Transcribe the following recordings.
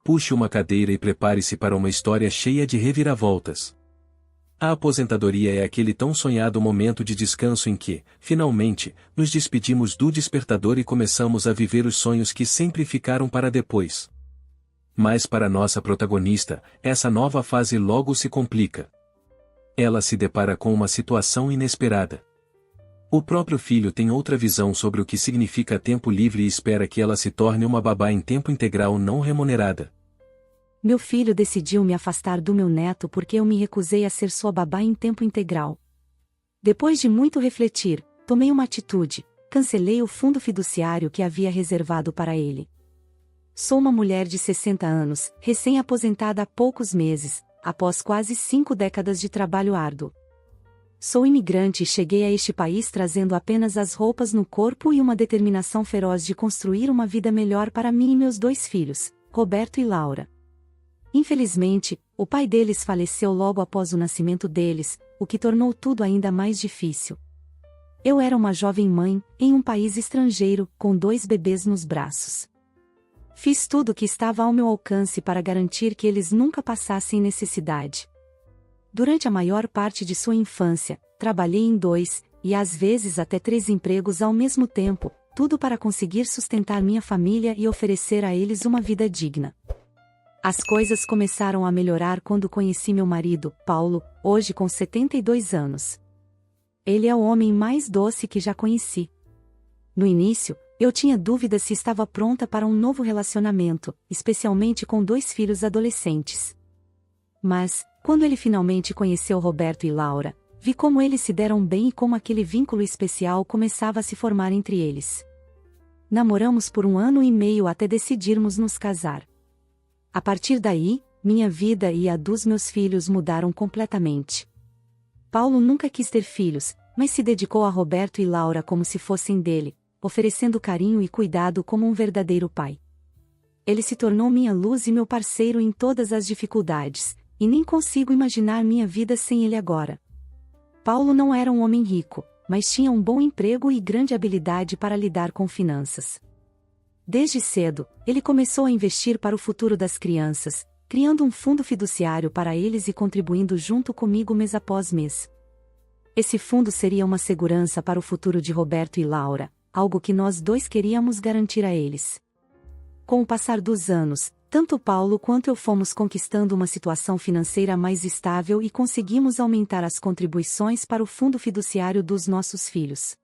Puxe uma cadeira e prepare-se para uma história cheia de reviravoltas. A aposentadoria é aquele tão sonhado momento de descanso em que, finalmente, nos despedimos do despertador e começamos a viver os sonhos que sempre ficaram para depois. Mas para nossa protagonista, essa nova fase logo se complica. Ela se depara com uma situação inesperada. O próprio filho tem outra visão sobre o que significa tempo livre e espera que ela se torne uma babá em tempo integral não remunerada. Meu filho decidiu me afastar do meu neto porque eu me recusei a ser sua babá em tempo integral. Depois de muito refletir, tomei uma atitude: cancelei o fundo fiduciário que havia reservado para ele. Sou uma mulher de 60 anos, recém-aposentada há poucos meses, após quase 5 décadas de trabalho árduo. Sou imigrante e cheguei a este país trazendo apenas as roupas no corpo e uma determinação feroz de construir uma vida melhor para mim e meus 2 filhos, Roberto e Laura. Infelizmente, o pai deles faleceu logo após o nascimento deles, o que tornou tudo ainda mais difícil. Eu era uma jovem mãe, em um país estrangeiro, com 2 bebês nos braços. Fiz tudo o que estava ao meu alcance para garantir que eles nunca passassem necessidade. Durante a maior parte de sua infância, trabalhei em 2, e às vezes até 3 empregos ao mesmo tempo, tudo para conseguir sustentar minha família e oferecer a eles uma vida digna. As coisas começaram a melhorar quando conheci meu marido, Paulo, hoje com 72 anos. Ele é o homem mais doce que já conheci. No início, eu tinha dúvidas se estava pronta para um novo relacionamento, especialmente com 2 filhos adolescentes. Mas, quando ele finalmente conheceu Roberto e Laura, vi como eles se deram bem e como aquele vínculo especial começava a se formar entre eles. Namoramos por 1 ano e meio até decidirmos nos casar. A partir daí, minha vida e a dos meus filhos mudaram completamente. Paulo nunca quis ter filhos, mas se dedicou a Roberto e Laura como se fossem dele, oferecendo carinho e cuidado como um verdadeiro pai. Ele se tornou minha luz e meu parceiro em todas as dificuldades, e nem consigo imaginar minha vida sem ele agora. Paulo não era um homem rico, mas tinha um bom emprego e grande habilidade para lidar com finanças. Desde cedo, ele começou a investir para o futuro das crianças, criando um fundo fiduciário para eles e contribuindo junto comigo mês após mês. Esse fundo seria uma segurança para o futuro de Roberto e Laura, algo que nós 2 queríamos garantir a eles. Com o passar dos anos, tanto Paulo quanto eu fomos conquistando uma situação financeira mais estável e conseguimos aumentar as contribuições para o fundo fiduciário dos nossos filhos.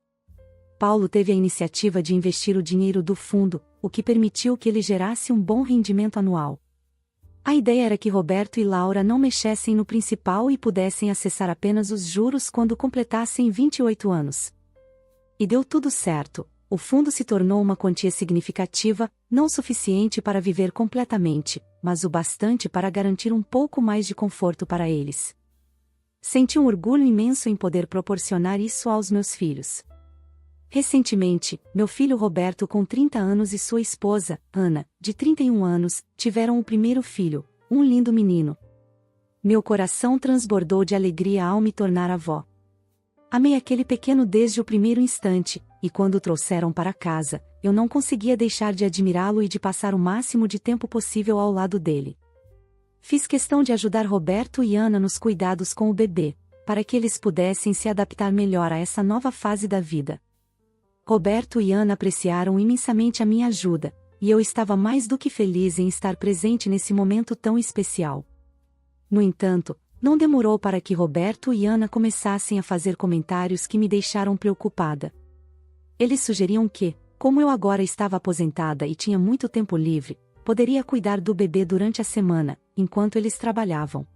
Paulo teve a iniciativa de investir o dinheiro do fundo, o que permitiu que ele gerasse um bom rendimento anual. A ideia era que Roberto e Laura não mexessem no principal e pudessem acessar apenas os juros quando completassem 28 anos. E deu tudo certo, o fundo se tornou uma quantia significativa, não suficiente para viver completamente, mas o bastante para garantir um pouco mais de conforto para eles. Senti um orgulho imenso em poder proporcionar isso aos meus filhos. Recentemente, meu filho Roberto com 30 anos e sua esposa, Ana, de 31 anos, tiveram o primeiro filho, um lindo menino. Meu coração transbordou de alegria ao me tornar avó. Amei aquele pequeno desde o primeiro instante, e quando o trouxeram para casa, eu não conseguia deixar de admirá-lo e de passar o máximo de tempo possível ao lado dele. Fiz questão de ajudar Roberto e Ana nos cuidados com o bebê, para que eles pudessem se adaptar melhor a essa nova fase da vida. Roberto e Ana apreciaram imensamente a minha ajuda, e eu estava mais do que feliz em estar presente nesse momento tão especial. No entanto, não demorou para que Roberto e Ana começassem a fazer comentários que me deixaram preocupada. Eles sugeriam que, como eu agora estava aposentada e tinha muito tempo livre, poderia cuidar do bebê durante a semana, enquanto eles trabalhavam.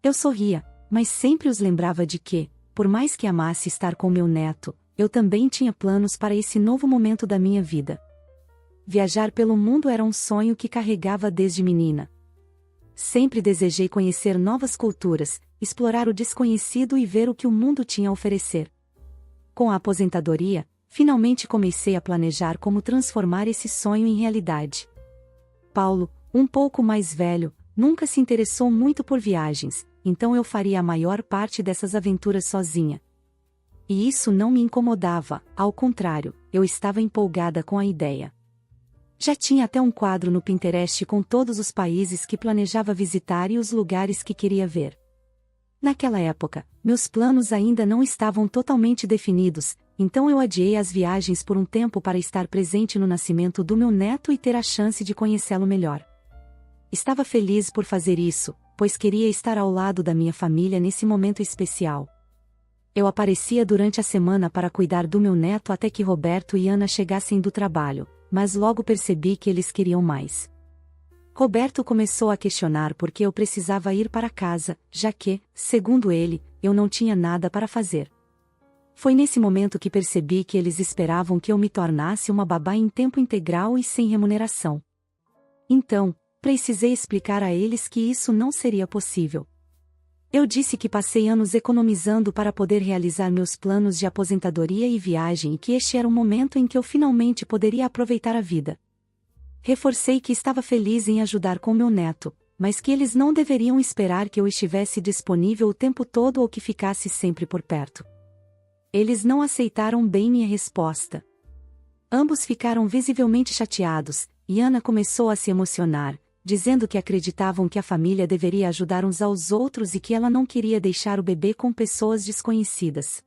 Eu sorria, mas sempre os lembrava de que, por mais que amasse estar com meu neto, eu também tinha planos para esse novo momento da minha vida. Viajar pelo mundo era um sonho que carregava desde menina. Sempre desejei conhecer novas culturas, explorar o desconhecido e ver o que o mundo tinha a oferecer. Com a aposentadoria, finalmente comecei a planejar como transformar esse sonho em realidade. Paulo, um pouco mais velho, nunca se interessou muito por viagens, então eu faria a maior parte dessas aventuras sozinha. E isso não me incomodava, ao contrário, eu estava empolgada com a ideia. Já tinha até um quadro no Pinterest com todos os países que planejava visitar e os lugares que queria ver. Naquela época, meus planos ainda não estavam totalmente definidos, então eu adiei as viagens por um tempo para estar presente no nascimento do meu neto e ter a chance de conhecê-lo melhor. Estava feliz por fazer isso, pois queria estar ao lado da minha família nesse momento especial. Eu aparecia durante a semana para cuidar do meu neto até que Roberto e Ana chegassem do trabalho, mas logo percebi que eles queriam mais. Roberto começou a questionar por que eu precisava ir para casa, já que, segundo ele, eu não tinha nada para fazer. Foi nesse momento que percebi que eles esperavam que eu me tornasse uma babá em tempo integral e sem remuneração. Então, precisei explicar a eles que isso não seria possível. Eu disse que passei anos economizando para poder realizar meus planos de aposentadoria e viagem e que este era o momento em que eu finalmente poderia aproveitar a vida. Reforcei que estava feliz em ajudar com meu neto, mas que eles não deveriam esperar que eu estivesse disponível o tempo todo ou que ficasse sempre por perto. Eles não aceitaram bem minha resposta. Ambos ficaram visivelmente chateados, e Ana começou a se emocionar, dizendo que acreditavam que a família deveria ajudar uns aos outros e que ela não queria deixar o bebê com pessoas desconhecidas.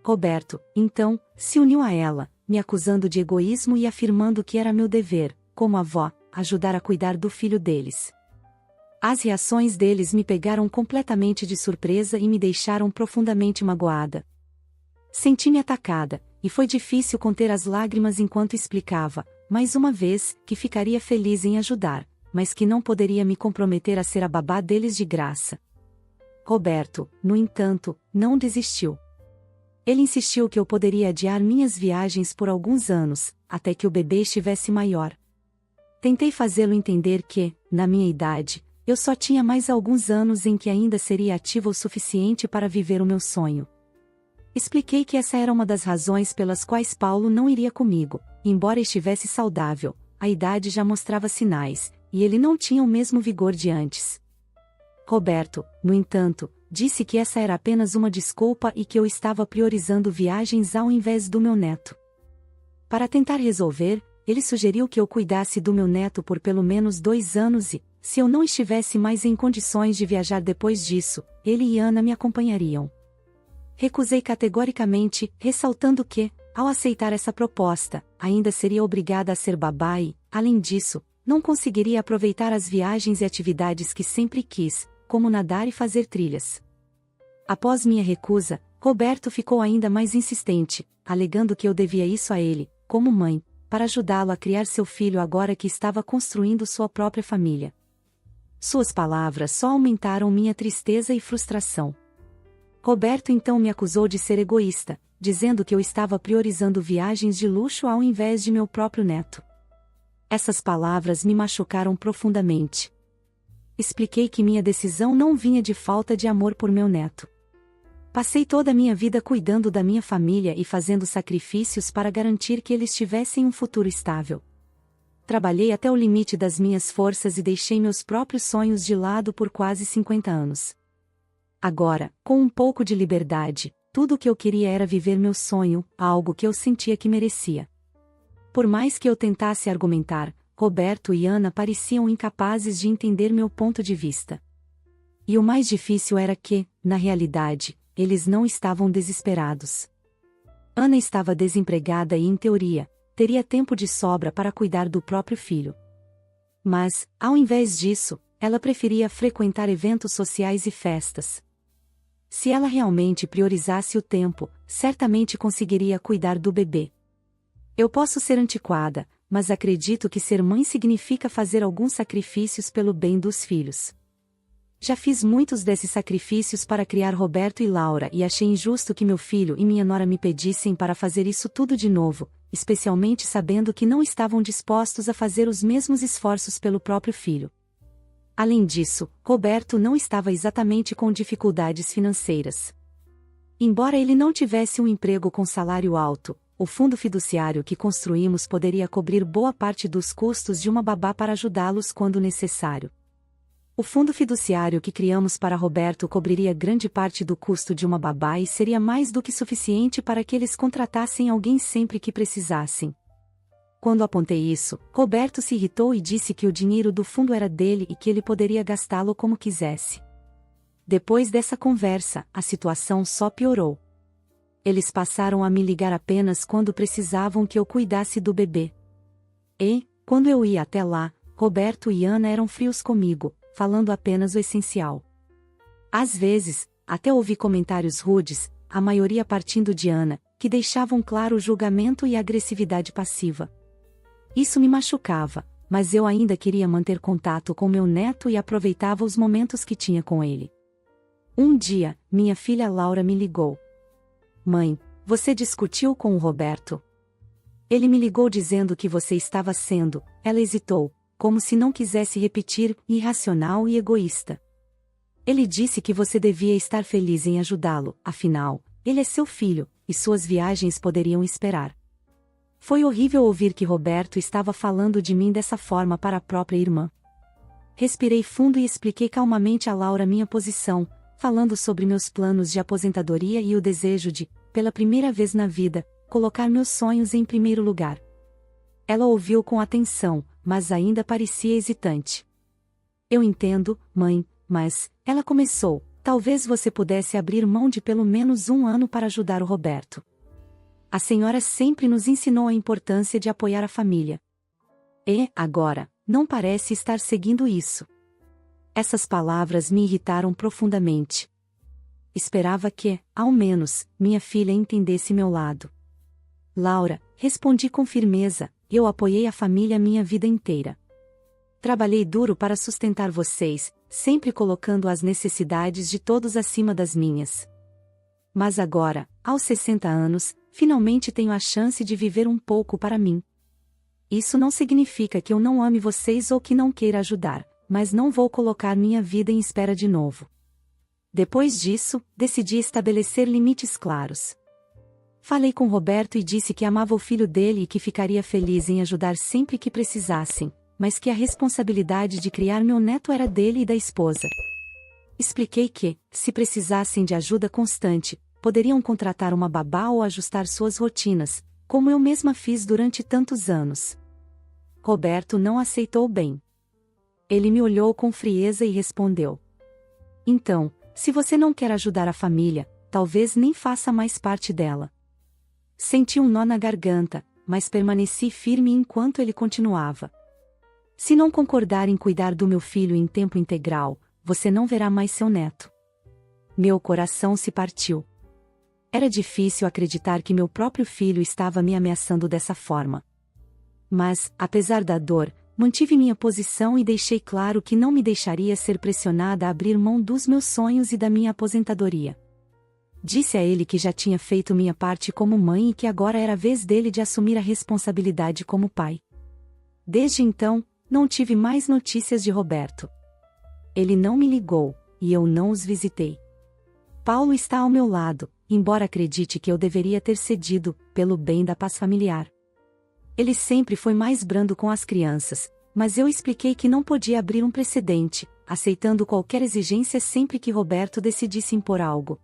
Roberto, então, se uniu a ela, me acusando de egoísmo e afirmando que era meu dever, como avó, ajudar a cuidar do filho deles. As reações deles me pegaram completamente de surpresa e me deixaram profundamente magoada. Senti-me atacada, e foi difícil conter as lágrimas enquanto explicava, mais uma vez, que ficaria feliz em ajudar, mas que não poderia me comprometer a ser a babá deles de graça. Roberto, no entanto, não desistiu. Ele insistiu que eu poderia adiar minhas viagens por alguns anos, até que o bebê estivesse maior. Tentei fazê-lo entender que, na minha idade, eu só tinha mais alguns anos em que ainda seria ativa o suficiente para viver o meu sonho. Expliquei que essa era uma das razões pelas quais Paulo não iria comigo, embora estivesse saudável, a idade já mostrava sinais, e ele não tinha o mesmo vigor de antes. Roberto, no entanto, disse que essa era apenas uma desculpa e que eu estava priorizando viagens ao invés do meu neto. Para tentar resolver, ele sugeriu que eu cuidasse do meu neto por pelo menos 2 anos e, se eu não estivesse mais em condições de viajar depois disso, ele e Ana me acompanhariam. Recusei categoricamente, ressaltando que, ao aceitar essa proposta, ainda seria obrigada a ser babá e, além disso, não conseguiria aproveitar as viagens e atividades que sempre quis, como nadar e fazer trilhas. Após minha recusa, Roberto ficou ainda mais insistente, alegando que eu devia isso a ele, como mãe, para ajudá-lo a criar seu filho agora que estava construindo sua própria família. Suas palavras só aumentaram minha tristeza e frustração. Roberto então me acusou de ser egoísta, dizendo que eu estava priorizando viagens de luxo ao invés de meu próprio neto. Essas palavras me machucaram profundamente. Expliquei que minha decisão não vinha de falta de amor por meu neto. Passei toda a minha vida cuidando da minha família e fazendo sacrifícios para garantir que eles tivessem um futuro estável. Trabalhei até o limite das minhas forças e deixei meus próprios sonhos de lado por quase 50 anos. Agora, com um pouco de liberdade, tudo o que eu queria era viver meu sonho, algo que eu sentia que merecia. Por mais que eu tentasse argumentar, Roberto e Ana pareciam incapazes de entender meu ponto de vista. E o mais difícil era que, na realidade, eles não estavam desesperados. Ana estava desempregada e, em teoria, teria tempo de sobra para cuidar do próprio filho. Mas, ao invés disso, ela preferia frequentar eventos sociais e festas. Se ela realmente priorizasse o tempo, certamente conseguiria cuidar do bebê. Eu posso ser antiquada, mas acredito que ser mãe significa fazer alguns sacrifícios pelo bem dos filhos. Já fiz muitos desses sacrifícios para criar Roberto e Laura e achei injusto que meu filho e minha nora me pedissem para fazer isso tudo de novo, especialmente sabendo que não estavam dispostos a fazer os mesmos esforços pelo próprio filho. Além disso, Roberto não estava exatamente com dificuldades financeiras. Embora ele não tivesse um emprego com salário alto, o fundo fiduciário que construímos poderia cobrir boa parte dos custos de uma babá para ajudá-los quando necessário. O fundo fiduciário que criamos para Roberto cobriria grande parte do custo de uma babá e seria mais do que suficiente para que eles contratassem alguém sempre que precisassem. Quando apontei isso, Roberto se irritou e disse que o dinheiro do fundo era dele e que ele poderia gastá-lo como quisesse. Depois dessa conversa, a situação só piorou. Eles passaram a me ligar apenas quando precisavam que eu cuidasse do bebê. E, quando eu ia até lá, Roberto e Ana eram frios comigo, falando apenas o essencial. Às vezes, até ouvi comentários rudes, a maioria partindo de Ana, que deixavam claro o julgamento e a agressividade passiva. Isso me machucava, mas eu ainda queria manter contato com meu neto e aproveitava os momentos que tinha com ele. Um dia, minha filha Laura me ligou. Mãe, você discutiu com o Roberto? Ele me ligou dizendo que você estava sendo, ela hesitou, como se não quisesse repetir, irracional e egoísta. Ele disse que você devia estar feliz em ajudá-lo, afinal, ele é seu filho, e suas viagens poderiam esperar. Foi horrível ouvir que Roberto estava falando de mim dessa forma para a própria irmã. Respirei fundo e expliquei calmamente a Laura minha posição, falando sobre meus planos de aposentadoria e o desejo de, pela primeira vez na vida, colocar meus sonhos em primeiro lugar. Ela ouviu com atenção, mas ainda parecia hesitante. Eu entendo, mãe, mas, ela começou, talvez você pudesse abrir mão de pelo menos 1 ano para ajudar o Roberto. A senhora sempre nos ensinou a importância de apoiar a família. E, agora, não parece estar seguindo isso. Essas palavras me irritaram profundamente. Esperava que, ao menos, minha filha entendesse meu lado. Laura, respondi com firmeza, eu apoiei a família minha vida inteira. Trabalhei duro para sustentar vocês, sempre colocando as necessidades de todos acima das minhas. Mas agora, aos 60 anos, finalmente tenho a chance de viver um pouco para mim. Isso não significa que eu não ame vocês ou que não queira ajudar, mas não vou colocar minha vida em espera de novo. Depois disso, decidi estabelecer limites claros. Falei com Roberto e disse que amava o filho dele e que ficaria feliz em ajudar sempre que precisassem, mas que a responsabilidade de criar meu neto era dele e da esposa. Expliquei que, se precisassem de ajuda constante, poderiam contratar uma babá ou ajustar suas rotinas, como eu mesma fiz durante tantos anos. Roberto não aceitou bem. Ele me olhou com frieza e respondeu: então, se você não quer ajudar a família, talvez nem faça mais parte dela. Senti um nó na garganta, mas permaneci firme enquanto ele continuava. Se não concordar em cuidar do meu filho em tempo integral, você não verá mais seu neto. Meu coração se partiu. Era difícil acreditar que meu próprio filho estava me ameaçando dessa forma. Mas, apesar da dor, mantive minha posição e deixei claro que não me deixaria ser pressionada a abrir mão dos meus sonhos e da minha aposentadoria. Disse a ele que já tinha feito minha parte como mãe e que agora era a vez dele de assumir a responsabilidade como pai. Desde então, não tive mais notícias de Roberto. Ele não me ligou, e eu não os visitei. Paulo está ao meu lado, embora acredite que eu deveria ter cedido, pelo bem da paz familiar. Ele sempre foi mais brando com as crianças, mas eu expliquei que não podia abrir um precedente, aceitando qualquer exigência sempre que Roberto decidisse impor algo.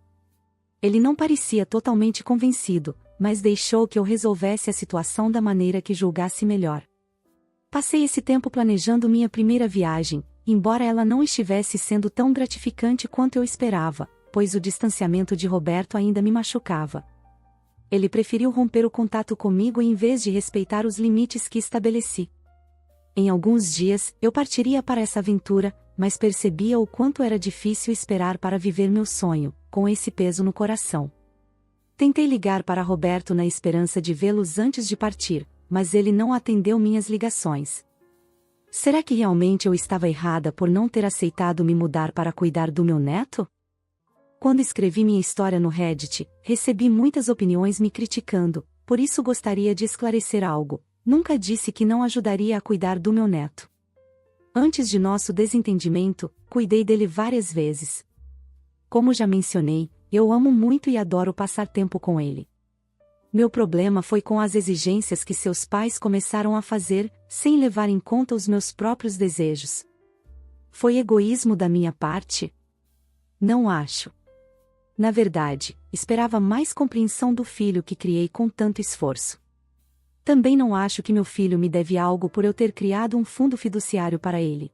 Ele não parecia totalmente convencido, mas deixou que eu resolvesse a situação da maneira que julgasse melhor. Passei esse tempo planejando minha primeira viagem, embora ela não estivesse sendo tão gratificante quanto eu esperava, pois o distanciamento de Roberto ainda me machucava. Ele preferiu romper o contato comigo em vez de respeitar os limites que estabeleci. Em alguns dias, eu partiria para essa aventura, mas percebia o quanto era difícil esperar para viver meu sonho, com esse peso no coração. Tentei ligar para Roberto na esperança de vê-los antes de partir, mas ele não atendeu minhas ligações. Será que realmente eu estava errada por não ter aceitado me mudar para cuidar do meu neto? Quando escrevi minha história no Reddit, recebi muitas opiniões me criticando, por isso gostaria de esclarecer algo. Nunca disse que não ajudaria a cuidar do meu neto. Antes de nosso desentendimento, cuidei dele várias vezes. Como já mencionei, eu amo muito e adoro passar tempo com ele. Meu problema foi com as exigências que seus pais começaram a fazer, sem levar em conta os meus próprios desejos. Foi egoísmo da minha parte? Não acho. Na verdade, esperava mais compreensão do filho que criei com tanto esforço. Também não acho que meu filho me deve algo por eu ter criado um fundo fiduciário para ele.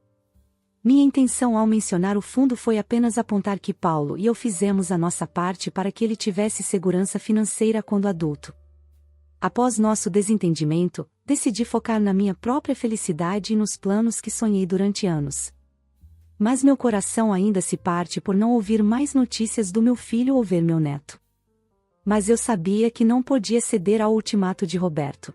Minha intenção ao mencionar o fundo foi apenas apontar que Paulo e eu fizemos a nossa parte para que ele tivesse segurança financeira quando adulto. Após nosso desentendimento, decidi focar na minha própria felicidade e nos planos que sonhei durante anos. Mas meu coração ainda se parte por não ouvir mais notícias do meu filho ou ver meu neto. Mas eu sabia que não podia ceder ao ultimato de Roberto.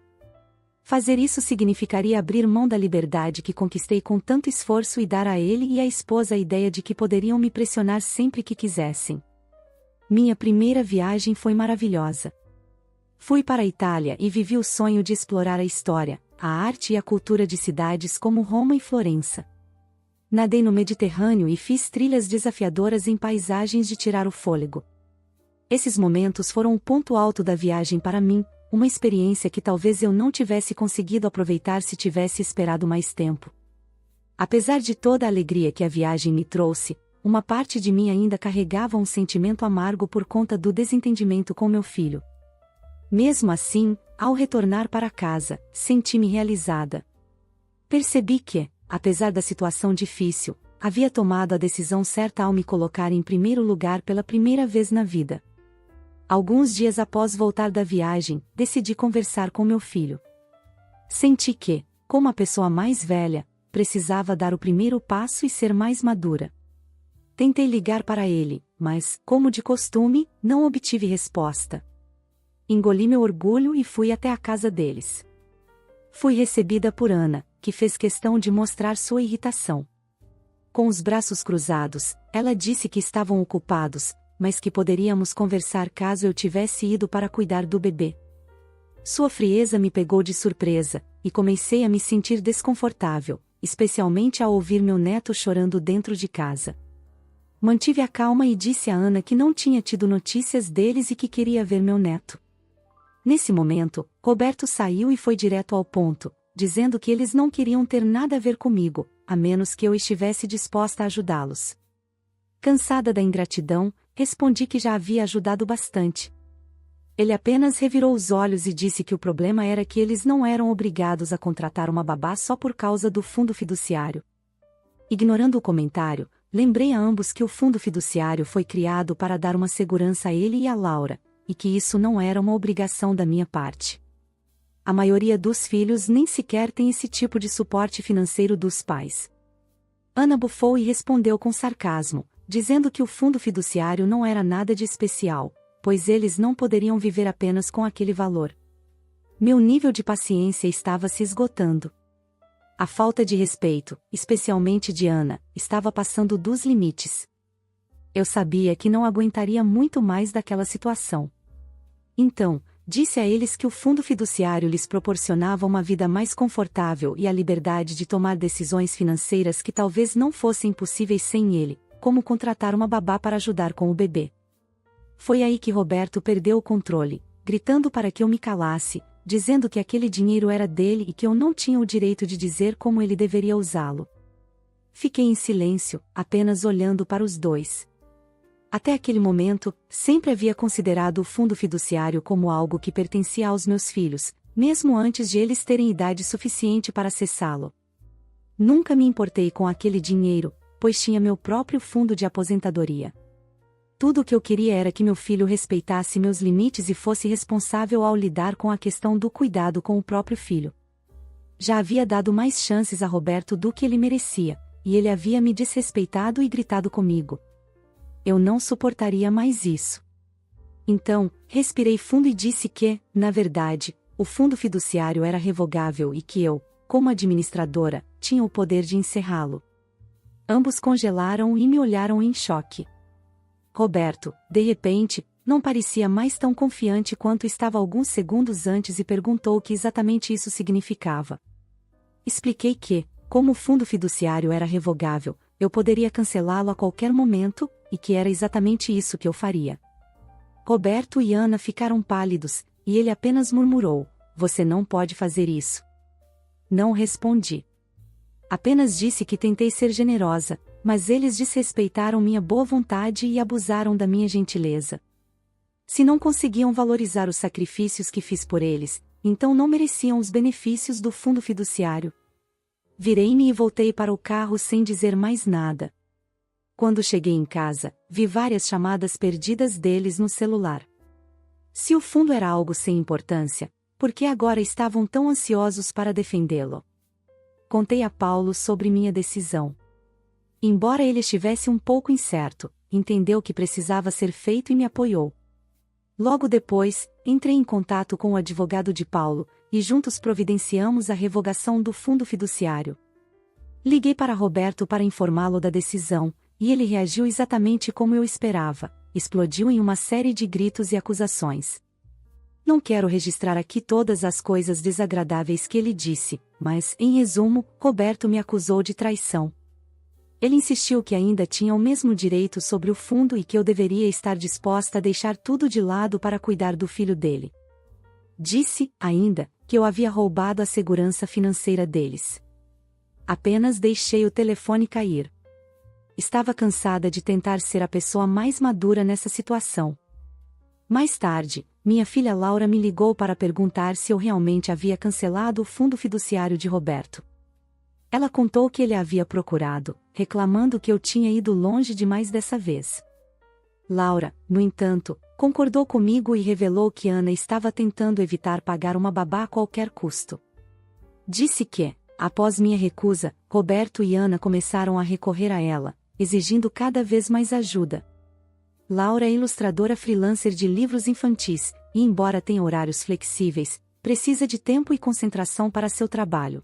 Fazer isso significaria abrir mão da liberdade que conquistei com tanto esforço e dar a ele e à esposa a ideia de que poderiam me pressionar sempre que quisessem. Minha primeira viagem foi maravilhosa. Fui para a Itália e vivi o sonho de explorar a história, a arte e a cultura de cidades como Roma e Florença. Nadei no Mediterrâneo e fiz trilhas desafiadoras em paisagens de tirar o fôlego. Esses momentos foram o ponto alto da viagem para mim, uma experiência que talvez eu não tivesse conseguido aproveitar se tivesse esperado mais tempo. Apesar de toda a alegria que a viagem me trouxe, uma parte de mim ainda carregava um sentimento amargo por conta do desentendimento com meu filho. Mesmo assim, ao retornar para casa, senti-me realizada. Percebi que, apesar da situação difícil, havia tomado a decisão certa ao me colocar em primeiro lugar pela primeira vez na vida. Alguns dias após voltar da viagem, decidi conversar com meu filho. Senti que, como a pessoa mais velha, precisava dar o primeiro passo e ser mais madura. Tentei ligar para ele, mas, como de costume, não obtive resposta. Engoli meu orgulho e fui até a casa deles. Fui recebida por Ana, que fez questão de mostrar sua irritação. Com os braços cruzados, ela disse que estavam ocupados, mas que poderíamos conversar caso eu tivesse ido para cuidar do bebê. Sua frieza me pegou de surpresa, e comecei a me sentir desconfortável, especialmente ao ouvir meu neto chorando dentro de casa. Mantive a calma e disse a Ana que não tinha tido notícias deles e que queria ver meu neto. Nesse momento, Roberto saiu e foi direto ao ponto, dizendo que eles não queriam ter nada a ver comigo, a menos que eu estivesse disposta a ajudá-los. Cansada da ingratidão, respondi que já havia ajudado bastante. Ele apenas revirou os olhos e disse que o problema era que eles não eram obrigados a contratar uma babá só por causa do fundo fiduciário. Ignorando o comentário, lembrei a ambos que o fundo fiduciário foi criado para dar uma segurança a ele e a Laura, e que isso não era uma obrigação da minha parte. A maioria dos filhos nem sequer tem esse tipo de suporte financeiro dos pais. Ana bufou e respondeu com sarcasmo, dizendo que o fundo fiduciário não era nada de especial, pois eles não poderiam viver apenas com aquele valor. Meu nível de paciência estava se esgotando. A falta de respeito, especialmente de Ana, estava passando dos limites. Eu sabia que não aguentaria muito mais daquela situação. Então, disse a eles que o fundo fiduciário lhes proporcionava uma vida mais confortável e a liberdade de tomar decisões financeiras que talvez não fossem possíveis sem ele, como contratar uma babá para ajudar com o bebê. Foi aí que Roberto perdeu o controle, gritando para que eu me calasse, dizendo que aquele dinheiro era dele e que eu não tinha o direito de dizer como ele deveria usá-lo. Fiquei em silêncio, apenas olhando para os dois. Até aquele momento, sempre havia considerado o fundo fiduciário como algo que pertencia aos meus filhos, mesmo antes de eles terem idade suficiente para acessá-lo. Nunca me importei com aquele dinheiro, pois tinha meu próprio fundo de aposentadoria. Tudo o que eu queria era que meu filho respeitasse meus limites e fosse responsável ao lidar com a questão do cuidado com o próprio filho. Já havia dado mais chances a Roberto do que ele merecia, e ele havia me desrespeitado e gritado comigo. Eu não suportaria mais isso. Então, respirei fundo e disse que, na verdade, o fundo fiduciário era revogável e que eu, como administradora, tinha o poder de encerrá-lo. Ambos congelaram e me olharam em choque. Roberto, de repente, não parecia mais tão confiante quanto estava alguns segundos antes e perguntou o que exatamente isso significava. Expliquei que, como o fundo fiduciário era revogável, eu poderia cancelá-lo a qualquer momento, e que era exatamente isso que eu faria. Roberto e Ana ficaram pálidos, e ele apenas murmurou: "Você não pode fazer isso." Não respondi. Apenas disse que tentei ser generosa, mas eles desrespeitaram minha boa vontade e abusaram da minha gentileza. Se não conseguiam valorizar os sacrifícios que fiz por eles, então não mereciam os benefícios do fundo fiduciário. Virei-me e voltei para o carro sem dizer mais nada. Quando cheguei em casa, vi várias chamadas perdidas deles no celular. Se o fundo era algo sem importância, por que agora estavam tão ansiosos para defendê-lo? Contei a Paulo sobre minha decisão. Embora ele estivesse um pouco incerto, entendeu que precisava ser feito e me apoiou. Logo depois, entrei em contato com o advogado de Paulo, e juntos providenciamos a revogação do fundo fiduciário. Liguei para Roberto para informá-lo da decisão, e ele reagiu exatamente como eu esperava, explodiu em uma série de gritos e acusações. Não quero registrar aqui todas as coisas desagradáveis que ele disse, mas, em resumo, Roberto me acusou de traição. Ele insistiu que ainda tinha o mesmo direito sobre o fundo e que eu deveria estar disposta a deixar tudo de lado para cuidar do filho dele. Disse, ainda, que eu havia roubado a segurança financeira deles. Apenas deixei o telefone cair. Estava cansada de tentar ser a pessoa mais madura nessa situação. Mais tarde, minha filha Laura me ligou para perguntar se eu realmente havia cancelado o fundo fiduciário de Roberto. Ela contou que ele a havia procurado, reclamando que eu tinha ido longe demais dessa vez. Laura, no entanto, concordou comigo e revelou que Ana estava tentando evitar pagar uma babá a qualquer custo. Disse que, após minha recusa, Roberto e Ana começaram a recorrer a ela, exigindo cada vez mais ajuda. Laura é ilustradora freelancer de livros infantis, e embora tenha horários flexíveis, precisa de tempo e concentração para seu trabalho.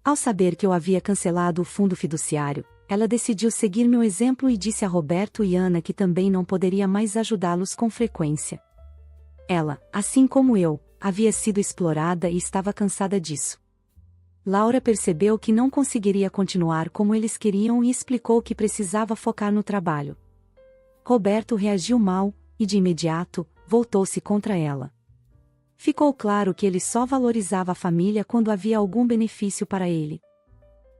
Ao saber que eu havia cancelado o fundo fiduciário, ela decidiu seguir meu exemplo e disse a Roberto e Ana que também não poderia mais ajudá-los com frequência. Ela, assim como eu, havia sido explorada e estava cansada disso. Laura percebeu que não conseguiria continuar como eles queriam e explicou que precisava focar no trabalho. Roberto reagiu mal, e de imediato, voltou-se contra ela. Ficou claro que ele só valorizava a família quando havia algum benefício para ele.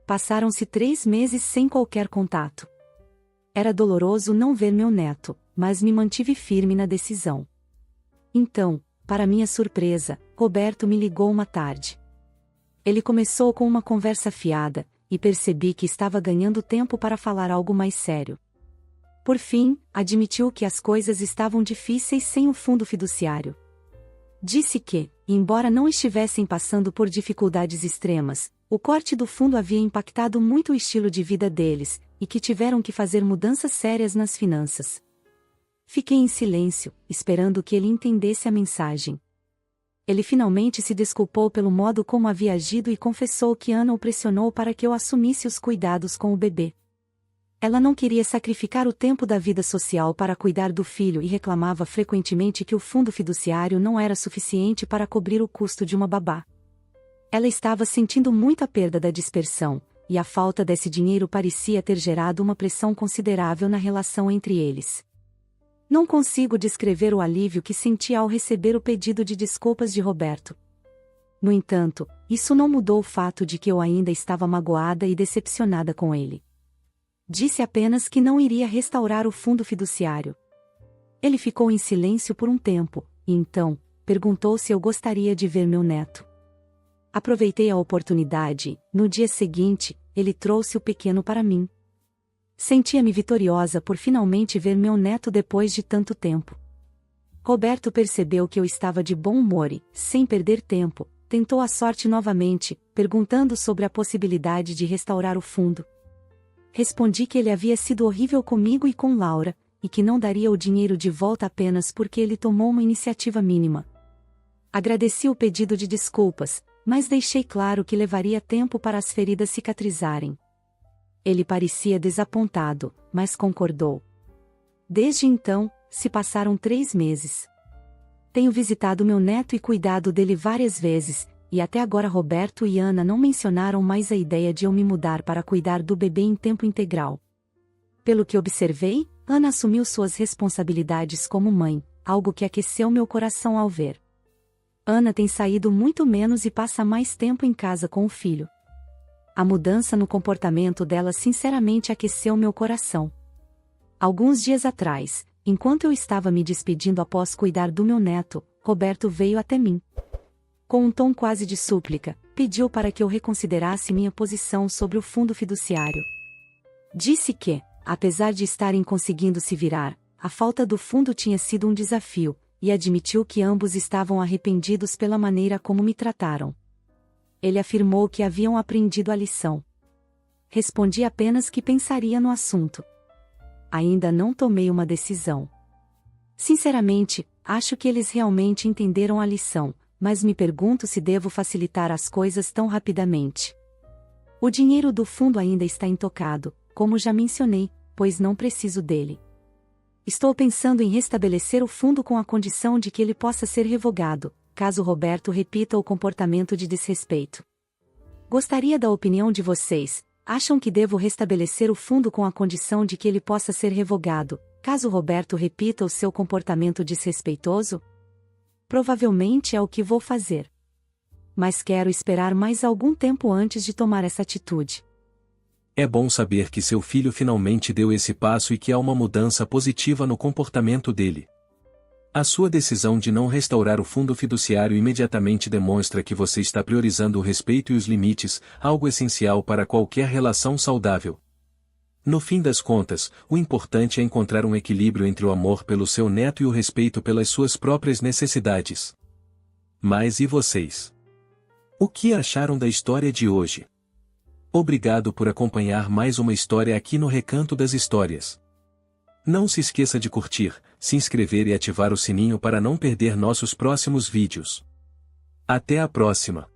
Passaram-se 3 meses sem qualquer contato. Era doloroso não ver meu neto, mas me mantive firme na decisão. Então, para minha surpresa, Roberto me ligou uma tarde. Ele começou com uma conversa fiada, e percebi que estava ganhando tempo para falar algo mais sério. Por fim, admitiu que as coisas estavam difíceis sem o fundo fiduciário. Disse que, embora não estivessem passando por dificuldades extremas, o corte do fundo havia impactado muito o estilo de vida deles, e que tiveram que fazer mudanças sérias nas finanças. Fiquei em silêncio, esperando que ele entendesse a mensagem. Ele finalmente se desculpou pelo modo como havia agido e confessou que Ana o pressionou para que eu assumisse os cuidados com o bebê. Ela não queria sacrificar o tempo da vida social para cuidar do filho e reclamava frequentemente que o fundo fiduciário não era suficiente para cobrir o custo de uma babá. Ela estava sentindo muita perda da dispersão, e a falta desse dinheiro parecia ter gerado uma pressão considerável na relação entre eles. Não consigo descrever o alívio que senti ao receber o pedido de desculpas de Roberto. No entanto, isso não mudou o fato de que eu ainda estava magoada e decepcionada com ele. Disse apenas que não iria restaurar o fundo fiduciário. Ele ficou em silêncio por um tempo, e então, perguntou se eu gostaria de ver meu neto. Aproveitei a oportunidade e, no dia seguinte, ele trouxe o pequeno para mim. Sentia-me vitoriosa por finalmente ver meu neto depois de tanto tempo. Roberto percebeu que eu estava de bom humor e, sem perder tempo, tentou a sorte novamente, perguntando sobre a possibilidade de restaurar o fundo. Respondi que ele havia sido horrível comigo e com Laura, e que não daria o dinheiro de volta apenas porque ele tomou uma iniciativa mínima. Agradeci o pedido de desculpas, mas deixei claro que levaria tempo para as feridas cicatrizarem. Ele parecia desapontado, mas concordou. Desde então, se passaram 3 meses. Tenho visitado meu neto e cuidado dele várias vezes, e até agora Roberto e Ana não mencionaram mais a ideia de eu me mudar para cuidar do bebê em tempo integral. Pelo que observei, Ana assumiu suas responsabilidades como mãe, algo que aqueceu meu coração ao ver. Ana tem saído muito menos e passa mais tempo em casa com o filho. A mudança no comportamento dela sinceramente aqueceu meu coração. Alguns dias atrás, enquanto eu estava me despedindo após cuidar do meu neto, Roberto veio até mim. Com um tom quase de súplica, pediu para que eu reconsiderasse minha posição sobre o fundo fiduciário. Disse que, apesar de estarem conseguindo se virar, a falta do fundo tinha sido um desafio, e admitiu que ambos estavam arrependidos pela maneira como me trataram. Ele afirmou que haviam aprendido a lição. Respondi apenas que pensaria no assunto. Ainda não tomei uma decisão. Sinceramente, acho que eles realmente entenderam a lição, mas me pergunto se devo facilitar as coisas tão rapidamente. O dinheiro do fundo ainda está intocado, como já mencionei, pois não preciso dele. Estou pensando em restabelecer o fundo com a condição de que ele possa ser revogado, caso Roberto repita o comportamento de desrespeito. Gostaria da opinião de vocês. Acham que devo restabelecer o fundo com a condição de que ele possa ser revogado, caso Roberto repita o seu comportamento desrespeitoso? Provavelmente é o que vou fazer. Mas quero esperar mais algum tempo antes de tomar essa atitude. É bom saber que seu filho finalmente deu esse passo e que há uma mudança positiva no comportamento dele. A sua decisão de não restaurar o fundo fiduciário imediatamente demonstra que você está priorizando o respeito e os limites, algo essencial para qualquer relação saudável. No fim das contas, o importante é encontrar um equilíbrio entre o amor pelo seu neto e o respeito pelas suas próprias necessidades. Mas e vocês? O que acharam da história de hoje? Obrigado por acompanhar mais uma história aqui no Recanto das Histórias. Não se esqueça de curtir, se inscrever e ativar o sininho para não perder nossos próximos vídeos. Até a próxima!